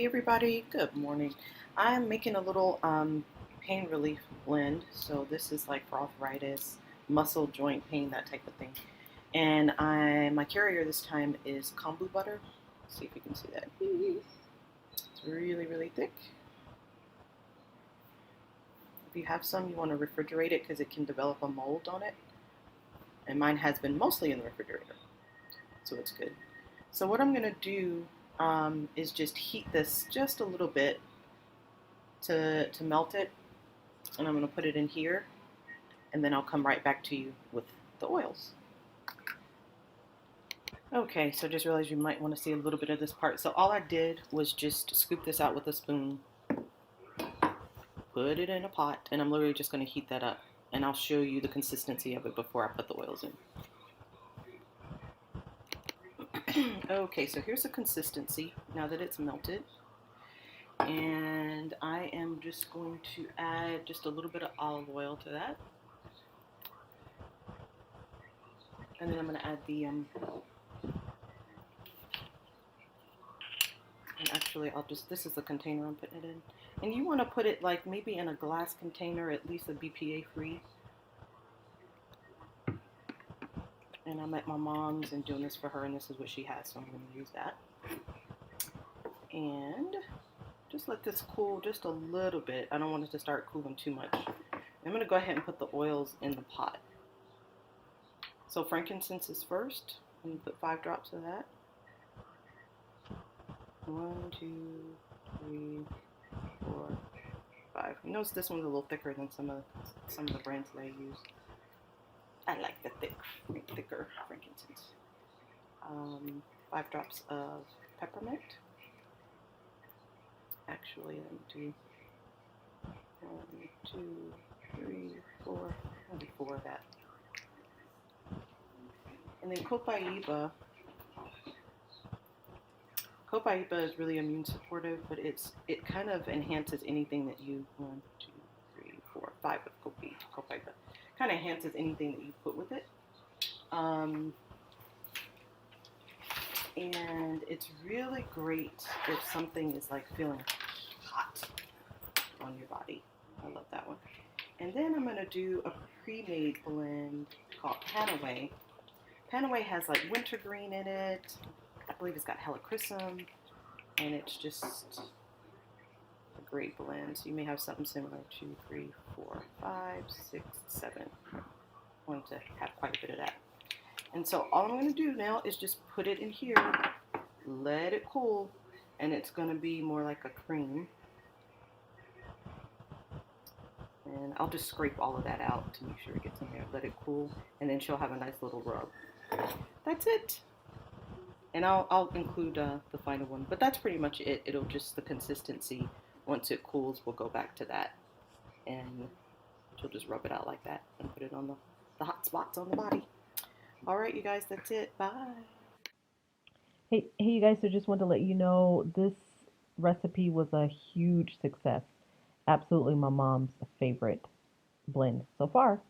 Hey everybody, good morning. I'm making a little pain relief blend. So this is like for arthritis, muscle joint pain, that type of thing. And my carrier this time is Kombo Butter. Let's see if you can see that. It's really, really thick. If you have some, you want to refrigerate it because it can develop a mold on it. And mine has been mostly in the refrigerator, so it's good. So what I'm going to do is just heat this just a little bit to melt it, and I'm going to put it in here, and then I'll come right back to you with the oils. Okay, so just realized you might want to see a little bit of this part. So all I did was just scoop this out with a spoon, put it in a pot, and I'm literally just going to heat that up, and I'll show you the consistency of it before I put the oils in. Okay, so here's the consistency now that it's melted. And I am just going to add just a little bit of olive oil to that. And then I'm going to add the, and actually this is the container I'm putting it in. And you want to put it like maybe in a glass container, at least a BPA free. And I'm at my mom's and doing this for her, and this is what she has, so I'm going to use that. And just let this cool just a little bit. I don't want it to start cooling too much. I'm going to go ahead and put the oils in the pot. So frankincense is first. I'm going to put 5 drops of that. 1, 2, 3, 4, 5. You notice this one's a little thicker than some of the brands that I use. I like the thicker frankincense. 5 drops of peppermint. Actually, let me do 1, 2, 3, 4. I'll do 4 of that. And then Copaiba. Copaiba is really immune supportive, but it kind of enhances anything that you 1, 2, 3, 4, 5 of Copaiba. Kind of enhances anything that you put with it. And it's really great if something is like feeling hot on your body. I love that one. And then I'm going to do a pre-made blend called Panaway. Panaway has like wintergreen in it. I believe it's got helichrysum, and it's just a great blend. So you may have something similar. 2, 3, 4, 5, 6, 7. I want to have quite a bit of that. And so all I'm going to do now is just put it in here, let it cool, and it's going to be more like a cream. And I'll just scrape all of that out to make sure it gets in there, let it cool, and then she'll have a nice little rub. That's it. And I'll include the final one, but that's pretty much it. It'll just, the consistency, once it cools, we'll go back to that, and she'll just rub it out like that and put it on the hot spots on the body. All right, you guys, that's it. Bye. Hey, you guys, so just wanted to let you know this recipe was a huge success. Absolutely my mom's favorite blend so far.